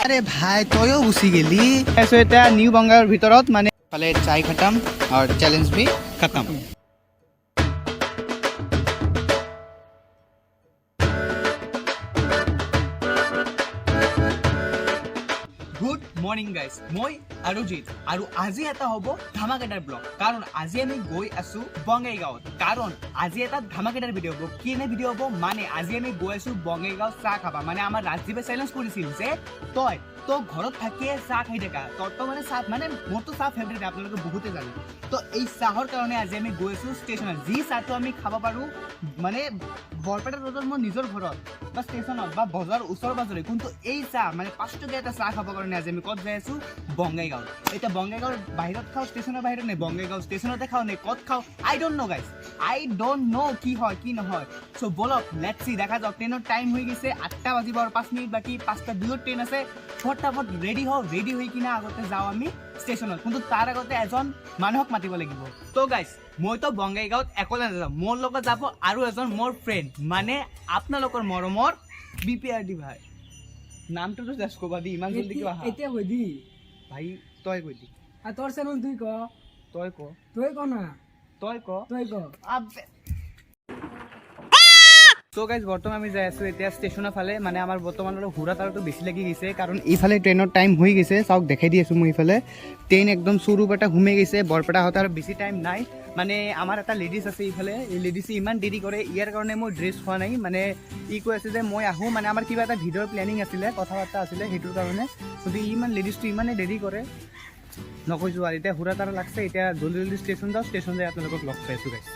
আৰে ভাই তয়ও গুছি গেলি এসো এটা নিউ বঙ্গাইগাঁওৰ ভিতৰত মানে ফালে চাই খতম আৰু চ্যালেঞ্জ भी खत्म। গুড মৰ্নিং গাইজ, মই আৰুজিত আৰু আজি এটা হ'ব ধামাকেদাৰ ব্লগ। কাৰণ আজি আমি গৈ আছো বঙাইগাঁৱত। কাৰণ আজি এটা ধামাকেদাৰ ভিডিঅ' হ'ব। কি এনে ভিডিঅ' হ'ব মানে আজি আমি গৈ আছো বঙাইগাঁও চাহ খাবা। মানে আমাৰ ৰাজীৱে চেলেঞ্জ কৰিছিল যে তই তো ঘৰত থাকিয়ে চাহ খাই থাকা, তোৰ তো মানে চাহ মানে মোৰতো চাহ ফেভৰেট, আপোনালোকে বহুতে জানে। তো এই চাহৰ কাৰণে আজি আমি গৈ আছো ষ্টেচনত। যি চাহটো আমি খাব পাৰোঁ মানে বৰপেটা ৰোডত মোৰ নিজৰ ঘৰত বা ষ্টেচনত বা বজাৰ ওচৰ পাজৰে, কিন্তু এই চাহ মানে 5 টকীয়া এটা চাহ খাবৰ কাৰণে আজি আমি ক'ত যাই আছো? বঙাইগাঁও। এতিয়া বঙাইগাঁৱৰ বাহিৰত খাওঁ, ষ্টেচনৰ বাহিৰত নে বঙাইগাঁও ষ্টেচনতে খাওঁ নে ক'ত খাওঁ I don't know' guys, I don't know' কি হয় কি নহয়। চ' বলক লেটছ চি, দেখা যাওক। ট্ৰেইনৰ টাইম হৈ গৈছে 8টা বাজিব আৰু 5 মিনিট বাকী। 5:02 ট্ৰেইন আছে। ফটাফট ৰেডি হওঁ, ৰেডি হৈ কিনে আগতে যাওঁ আমি ষ্টেচনত। কিন্তু তাৰ আগতে এজন মানুহক মাতিব লাগিব। তো গাইজ মইতো বঙাইগাঁৱত অকলে নাযাওঁ, মোৰ লগত যাব আৰু এজন মোৰ ফ্ৰেণ্ড, মানে আপোনালোকৰ মৰমৰ BPRD ভাই। নামটোতো জাষ্ট ক'বা দি, ইমান জলদি কিয় আহা? এতিয়া কৈ দি ভাই তই কৈ দি। আৰু তোৰ চেনেল তুই ক, তই ক, তই ক না, তই ক, তই ক। সো গাইজ বৰ্তমান আমি যাই আছোঁ এতিয়া ষ্টেচনৰ ফালে। মানে আমাৰ বৰ্তমান অলপ ঘূৰা তাৰাটো বেছি লাগি গৈছে, কাৰণ এইফালে ট্ৰেইনৰ টাইম হৈ গৈছে। চাওক দেখাই দি আছোঁ মই, এইফালে ট্ৰেইন একদম চুৰুপেটা ঘুমে গৈছে। বৰপেটা হওঁতে আৰু বেছি টাইম নাই। মানে আমাৰ এটা লেডিজ আছে এইফালে, এই লেডিজে ইমান দেৰি কৰে, ইয়াৰ কাৰণে মই ড্ৰেছ হোৱা নাই। মানে ই কৈ আছে যে মই আহোঁ, মানে আমাৰ কিবা এটা ভিডিঅ'ৰ প্লেনিং আছিলে, কথা বাৰ্তা আছিলে, সেইটোৰ কাৰণে। কিন্তু ইমান লেডিজটো ইমানেই দেৰি কৰে নকৈছোঁ আৰু। এতিয়া ঘূৰা তাৰা লাগছে, এতিয়া জলদি জলদি ষ্টেচন যাওঁ, ষ্টেচন যাই আপোনালোকক লগ পাইছোঁ গাইজ।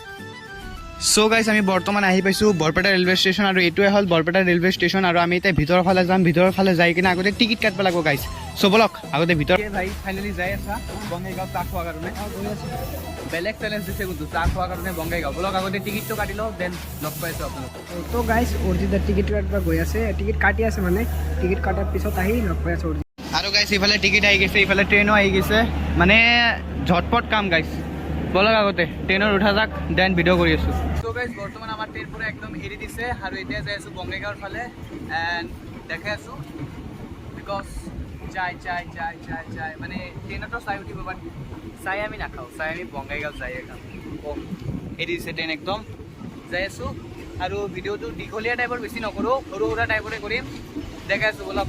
সো গাইজ আমি বৰ্তমান আহি পাইছোঁ বৰপেটা ৰেলৱে ষ্টেচন, আৰু এইটোৱে হ'ল বৰপেটা ৰেলৱে ষ্টেচন। আৰু আমি এতিয়া ভিতৰৰ ফালে যাম, ভিতৰৰ ফালে যাই কিনে আগতে টিকেট কাটিব লাগিব গাইজ। চ' বলক আগতে ভিতৰ। ভাই ফাইনেলি যাই আছা বঙাইগাঁও চাহ খোৱাৰ কাৰণে। বেলেগ চেলেঞ্জ দিছে কিন্তু চাহ খোৱাৰ কাৰণে বঙাইগাঁও। বলক আগতে টিকেটটো কাটি লওঁ, দেন লগ পাইছোঁ আপোনালোক। তো গাইজ অৰিজিতৰ টিকেট কাটিব গৈ আছে, টিকেট কাটি আছে, মানে টিকেট কটাৰ পিছত আহি লগ পাই আছে। আৰু গাইজ এইফালে টিকেট আহি গৈছে, এইফালে ট্ৰেইনো আহি গৈছে, মানে ঝটপট কাম গাইজ। বলক আগতে ট্ৰেইনত উঠা যাক, দেন ভিডিঅ' কৰি আছোঁ। চ' গাইজ বৰ্তমান আমাৰ ট্ৰেইন পুৰা একদম এৰি দিছে, আৰু এতিয়া যাই আছোঁ বঙাইগাঁৱৰ ফালে। এণ্ড দেখাই আছোঁ বিকজ চাই মানে ট্ৰেইনতো চাই উঠিব, বাট চাই আমি নাখাওঁ, চাই আমি বঙাইগাঁও যাই খাম। এৰি দিছে ট্ৰেইন, একদম যাই আছোঁ। আৰু ভিডিঅ'টো দীঘলীয়া টাইপৰ বেছি নকৰোঁ, সৰু সুৰা টাইপৰে কৰিম। দেখাই আছোঁ বলক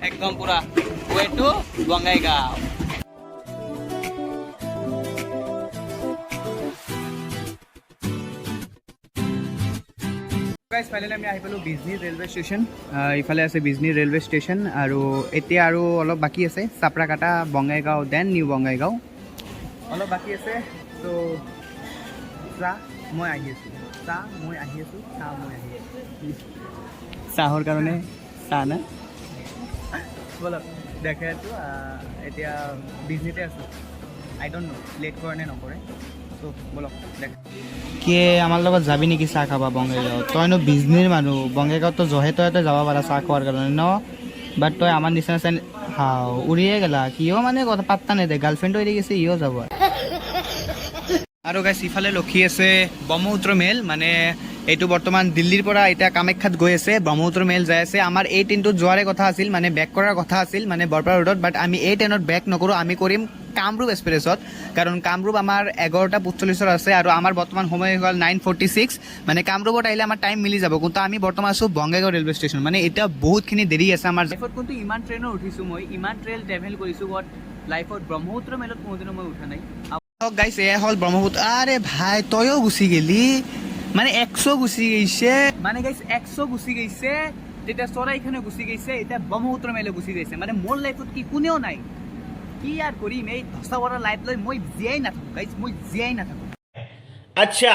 একদম পুৰা way to Bongaigaon. Guys finally আমি আহি পালোঁ বিজনী ৰেলৱে ষ্টেচন। ইফালে আছে বিজনী ৰেলৱে ষ্টেচন, আৰু এতিয়া আৰু অলপ বাকী আছে, চাপৰাকাটা, বঙাইগাঁও, দেন নিউ বঙাইগাঁও অলপ বাকী আছে। ত' চাহ মই আহি আছোঁ, চাহৰ কাৰণে চাহ না বলক দেখাই আছোঁ। এতিয়া বিজনীতে আছোঁ, আই ডোণ্ট ন' লেট কৰে নে নকৰে। চ' বলক দেখা কি আমাৰ লগত যাবি নেকি চাহ খাবা বঙাইগাঁৱত? তইনো বিজনীৰ মানুহ, বঙাইগাঁৱতো জহে তই যাবা পাৰা চাহ খোৱাৰ কাৰণে ন, বাট তই আমাৰ নিচিনা চাই হাও উৰিয়ে গেলা। কিয় মানে কথা পাত্তা নেদে, গাৰ্লফ্ৰেণ্ডো এৰি গৈছে, ইও যাব। আৰু গাইজ ইফালে লক্ষী আছে ব্ৰহ্মপুত্ৰ মেল, মানে এইটো বৰ্তমান দিল্লীৰ পৰা এতিয়া কামাখ্যাত গৈ আছে, ব্ৰহ্মপুত্ৰ মেল যাই আছে। আমাৰ এই ট্ৰেইনটোত যোৱাৰে কথা আছিল, মানে বেক কৰাৰ কথা আছিল, মানে বৰপেটা ৰোডত, বাট আমি এই ট্ৰেইনত বেক নকৰোঁ, আমি কৰিম কামৰূপ এক্সপ্ৰেছত। কাৰণ কামৰূপ আমাৰ 11:45 আছে, আৰু আমাৰ বৰ্তমান সময় হৈ গ'ল 9:46। মানে কামৰূপত আহিলে আমাৰ টাইম মিলি যাব, কিন্তু আমি বৰ্তমান আছোঁ বঙাইগাঁও ৰেলৱে ষ্টেচন। মানে এতিয়া বহুতখিনি দেৰি আছে আমাৰ লাইফত, কিন্তু ইমান ট্ৰেইনত উঠিছোঁ মই, ইমান ট্ৰেইন ট্ৰেভেল কৰিছোঁ, বাট লাইফত ব্ৰহ্মপুত্ৰ মেলত কোনোদিনো মই উঠা নাই। গাইছ এয়া হ'ল ব্ৰহ্মপুত্ৰ। আৰে ভাই তয়ো গুচি গেলি, মানে 100 গুচি গৈছে, মানে গাইছ 100 গুচি গৈছে, তেতিয়া চৰাইখানে গুচি গৈছে, এতিয়া ব্ৰহ্মপুত্ৰ মেলে গুচি গৈছে। মানে মোৰ লাইফত কি কোনেও নাই, কি আর করিম এই ধসা বড় লাইফ লৈ মই জীয়াই নাথাকো গাইজ, মই জীয়াই নাথাকো। আচ্ছা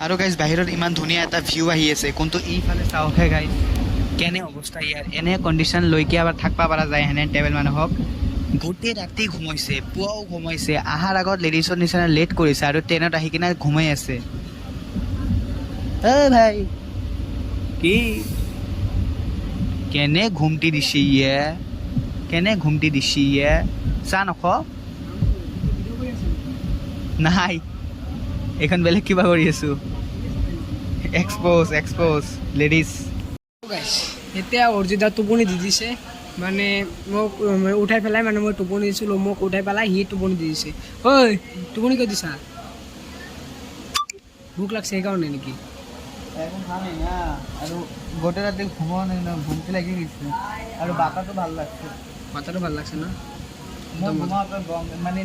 আৰু গাইজ বাহিৰত ইমান ধুনীয়া এটা ভিউ আহি আছে, কিন্তু ইফালে চাওকহে গাইজ কেনে অৱস্থা ইয়াৰ। এনে কণ্ডিশ্যন লৈকে আবাৰ থাকবা পৰা যায় হেনে ট্ৰেভেল মানুহক। গোটেই ৰাতি ঘুমাইছে, পুৱাও ঘুমাইছে, আহাৰ আগত লেডিজৰ নিচিনা লেট কৰিছে, আৰু ট্ৰেইনত আহি কিনে ঘুমাই আছে। ভাই কি কেনে ঘুমটি দিছে ইয়ে, কেনে ঘুমটি দিছি ইয়ে। চাহ নখ নাই, এইখন বেলেগ কিবা কৰি আছোঁ। Expose ladies. এতিয়া অৰিজিতৰ টোপনি দি দিছে, মানে মোক উঠাই পেলাই মানে মই টোপনি দিছিলোঁ মোক উঠাই পেলাই সি টোপনি দি দিছে ঐ টোপনি কৰি দিছা ভোক লাগছে সেইকাৰণে নেকি এখন খামে না আৰু গোটেই ৰাতি ঘুমোৱা নাই না ঘুমটি লাগি গৈছে আৰু বাতাটো ভাল লাগছে মাথাটো ভাল লাগছে না মই ঘুমোৱা মানে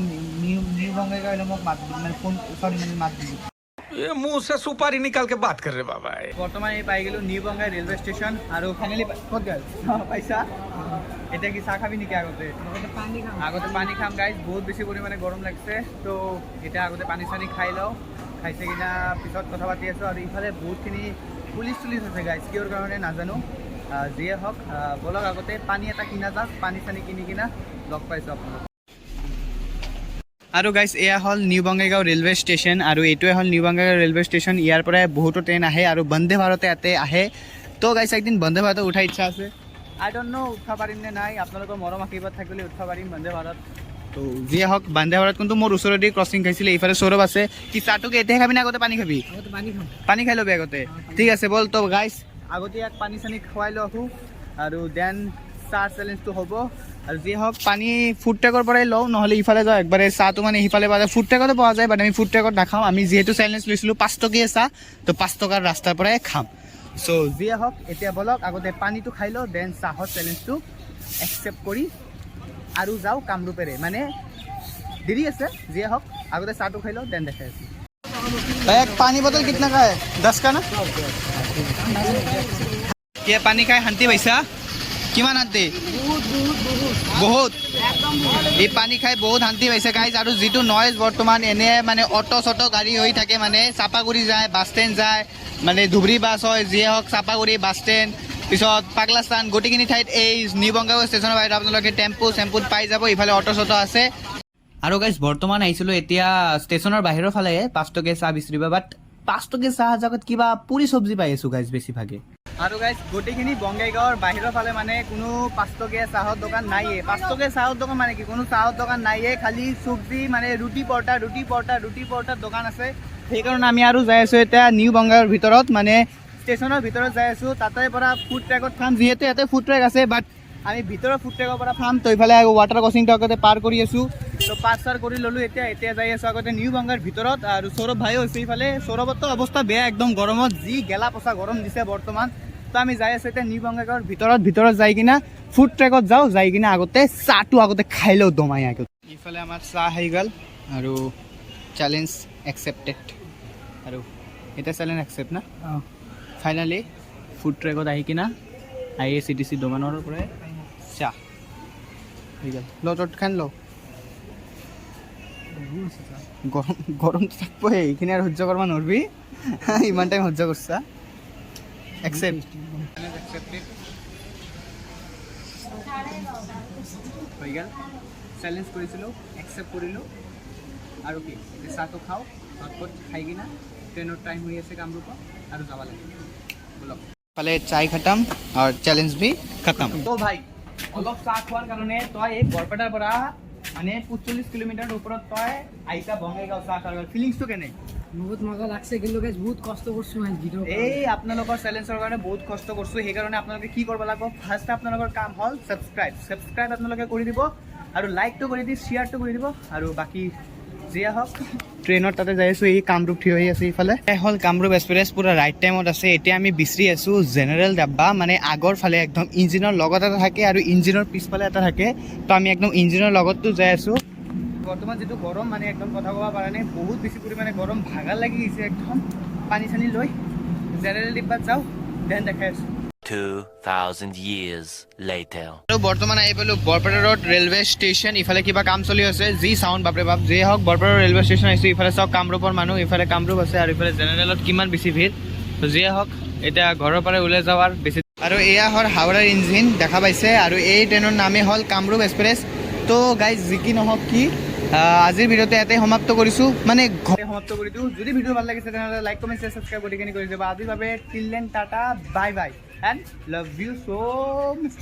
নিউ বংগাইগাঁও আহিলে মোক মাত মানে ফোন চৰি মানে মাত দিছোঁ ये मुंह से सुपारी निकाल के बात कर रहे बाबा বৰ্তমান এই পাই গ'লোঁ নিউ বংগাই ৰেলৱে ষ্টেচন আৰু ফাইনেলি ক'ত গ'ল পাইছা এতিয়া কি চাহ খাবি নেকি আগতে আগতে পানী খাম গাইজ বহুত বেছি পৰিমাণে গৰম লাগিছে তো এতিয়া আগতে পানী চানী খাই লওঁ খাইছে কিনা পিছত কথা পাতি আছোঁ আৰু ইফালে বহুতখিনি পুলিচ চুলিচ আছে গাইজ কিহৰ কাৰণে নাজানো যিয়ে হওক ব'লক আগতে পানী এটা কিনা যাওক পানী চানী কিনি কিনা লগ পাইছোঁ আপোনালোক আৰু গাইজ এয়া হ'ল নিউ বঙাইগাঁও ৰেলৱে ষ্টেচন আৰু এইটোৱে হ'ল নিউ বঙাইগাঁও ৰেলৱে ষ্টেচন ইয়াৰ পৰাই বহুতো ট্ৰেইন আহে আৰু বন্দে ভাৰতে ইয়াতে আহে তো গাইজ একদিন বন্দে ভাৰতত উঠাৰ ইচ্ছা আছে আই ডণ্ট ন' উঠিব পাৰিম নে নাই আপোনালোকৰ মৰম আশীৰ্বাদ থাকিলে উঠিব পাৰিম বন্দে ভাৰত তো যিয়ে হওক বন্দে ভাৰত কিন্তু মোৰ ওচৰেদি ক্ৰচিং খাইছিলে এইফালে সৌৰভ আছে কি চাহটোকে এতিয়াহে খাবি নে আগতে পানী খাবি পানী খাই ল'বি আগতে ঠিক আছে বল তো গাইজ আগতে ইয়াক পানী চানী খুৱাই লৈ আহোঁ আৰু দেন চাহ চেলেঞ্জটো হ'ব আৰু যি হওক পানী ফুড ট্ৰেকৰ পৰাই লওঁ নহ'লে ইফালে যাওঁ একবাৰে চাহটো মানে সিফালে পোৱা যায় ফুড ট্ৰেকতে পোৱা যায় বাট আমি ফুড ট্ৰেকত নাখাওঁ আমি যিহেতু চেলেঞ্জ লৈছিলোঁ 5 টকীয়া চাহ তো 5 টকাৰ ৰাস্তাৰ পৰাই খাম চ' যিয়ে হওক এতিয়া বলক আগতে পানীটো খাই লওঁ দেন চাহৰ চেলেঞ্জটো একচেপ্ট কৰি আৰু যাওঁ কামৰূপেৰে মানে দেৰি আছে যিয়ে হওক আগতে চাহটো খাই লওঁ দেন দেখাই আছোঁ এক পানী বটল কিতনা का है 10 का ना ये पानी खाই শান্তি পাইছা কিমান শান্তি বহুত এই পানী খাই বহুত শান্তি পাইছে গাইজ আৰু যিটো নইজ বৰ্তমান এনে মানে অটো চটো গাড়ী হৈ থাকে মানে চাপাগুৰি যায় বাছ ষ্টেণ্ড যায় মানে ধুবুৰী বাছ হয় যিয়ে হওক চাপাগুৰি বাছ ষ্টেণ্ড পিছত পাগলাস্থান গোটেইখিনি ঠাইত এই নিউ বঙাইগাঁও ষ্টেচনৰ বাহিৰত আপোনালোকে টেম্পুত পাই যাব ইফালে অটো চটো আছে আৰু গাইজ বৰ্তমান আহিছিলোঁ এতিয়া ষ্টেচনৰ বাহিৰৰ ফালে 5 টকীয়া চাহ বিচাৰিব বাট 5 টকীয়া চাহ জগত কিবা পুৰি চব্জি পাই আছোঁ গাইজ বেছিভাগে আৰু গাইজ গোটেইখিনি বঙাইগাঁৱৰ বাহিৰৰ ফালে মানে কোনো 5 টকীয়া চাহৰ দোকান নাইয়ে 5 টকীয়া চাহৰ দোকান মানে কি কোনো চাহৰ দোকান নাইয়ে খালি চব্জি মানে ৰুটি পৰটা দোকান আছে সেইকাৰণে আমি আৰু যাই আছোঁ এতিয়া নিউ বঙাইগাঁৱৰ ভিতৰত মানে ষ্টেচনৰ ভিতৰত যাই আছোঁ তাতে পৰা ফুড ট্ৰেকত খাম যিহেতু ইয়াতে ফুড ট্ৰেক আছে বাট আমি ভিতৰৰ ফুড ট্ৰেকৰ পৰা খাম তো ইফালে ৱাটাৰ ক্ৰচিংটো আগতে পাৰ কৰি আছোঁ তো পাৰ কৰি ল'লোঁ এতিয়া যাই আছোঁ আগতে নিউ বঙাইগাঁৱৰ ভিতৰত আৰু সৌৰভ ভাইও হৈছে ইফালে সৌৰভতো অৱস্থা বেয়া একদম গৰমত যি গেলা পচা গৰম দিছে বৰ্তমান তো আমি যাই আছোঁ এতিয়া নিউ বঙাইগাঁৱৰ ভিতৰত যাই কিনা ফুড ট্ৰেকত যাওঁ যাই কিনা আগতে চাহটো আগতে খাই লওঁ দমাই আগতে ইফালে আমাৰ চাহ আহি গ'ল আৰু চেলেঞ্জ একচেপ্টেড আৰু এতিয়া চেলেঞ্জ একচেপ্ট না ফাইনেলি ফুড ট্ৰেকত আহি কিনা IACTC দোকানৰ পৰাই চাহ হৈ গ'ল ল তত খান ল গৰমটো থাকবই এইখিনি আৰু সহ্য কৰিব নোৱাৰিবি ইমান টাইম সহ্য কৰছা একচেপ্ট হৈ গ'ল চেলেঞ্জ কৰিছিলোঁ একচেপ্ট কৰিলোঁ আৰু কি এতিয়া চাহটো খাওঁ ভাতত খাই কিনা ট্ৰেইনৰ টাইম হৈ আছে কামৰূপত আৰু যাব লাগে বলক ফালে চাই খতম আৰু চেলেঞ্জ ভি খতম তো ভাই অলপ চাহ খোৱাৰ কাৰণে তই এই বৰপেটাৰ পৰা মানে 45 কিলোমিটাৰৰ ওপৰত তই আহিছা বঙাইগাঁও চাহ খোৱাৰ ফিলিংছটো কেনে বহুত মজা লাগছে কিন্তু গাইজ বহুত কষ্ট কৰিছোঁ ভিডিঅ' এই আপোনালোকৰ চেলেঞ্জৰ কাৰণে বহুত কষ্ট কৰিছোঁ সেইকাৰণে আপোনালোকে কি কৰিব লাগিব ফাৰ্ষ্ট আপোনালোকৰ কাম হ'ল ছাবস্ক্ৰাইব আপোনালোকে কৰি দিব আৰু লাইকটো কৰি দি শ্বেয়াৰটো কৰি দিব আৰু বাকী যিয়ে হওক ট্ৰেইনত তাতে যাই আছোঁ এই কামৰূপ থিয় হৈ আছে ইফালে হ'ল কামৰূপ এক্সপ্ৰেছ পূৰা ৰাইট টাইমত আছে এতিয়া আমি বিচাৰি আছোঁ জেনেৰেল ডাব্বা মানে আগৰ ফালে একদম ইঞ্জিনৰ লগত এটা থাকে আৰু ইঞ্জিনৰ পিছফালে এটা থাকে তো আমি একদম ইঞ্জিনৰ লগততো যাই আছোঁ বৰ্তমান যিটো গৰম মানে একদম কথা ক'ব পৰা নাই বহুত বেছি পৰিমাণে গৰম ভাগৰ লাগি গৈছে একদম পানী চানী লৈ জেনেৰেল ডিব্বাত যাওঁ দেন দেখাই আছোঁ 2000 years later আৰু বৰ্তমান আহি পালোঁ বৰপেটা ৰোড ৰেলৱে ষ্টেচন ইফালে কিবা কাম চলি আছে যি চাউণ্ড বাপৰে বাপ যিয়ে হওক বৰপেটা ৰেলৱে ষ্টেচন আহিছোঁ ইফালে চাওক কামৰূপৰ মানুহ ইফালে কামৰূপ আছে আৰু ইফালে জেনেৰেলত কিমান বেছি ভিৰ যিয়ে হওক এতিয়া ঘৰৰ পৰা ওলাই যাৱাৰ বেছি আৰু এয়া হ'ল হাওৰাৰ ইঞ্জিন দেখা পাইছে আৰু এই ট্ৰেইনৰ নামেই হ'ল কামৰূপ এক্সপ্ৰেছ তো গাইজ যি কি নহওক কি আজিৰ ভিডিঅ'টো ইয়াতে সমাপ্ত কৰিছোঁ মানে সমাপ্ত কৰি দিওঁ যদি ভিডিঅ' ভাল লাগিছে তেনেহ'লে লাইক কমেণ্ট শ্বেয়াৰ ছাবস্ক্ৰাইব কৰি কিনে কৰি দিব আজিৰ বাবে till then tata bye bye and love you so' much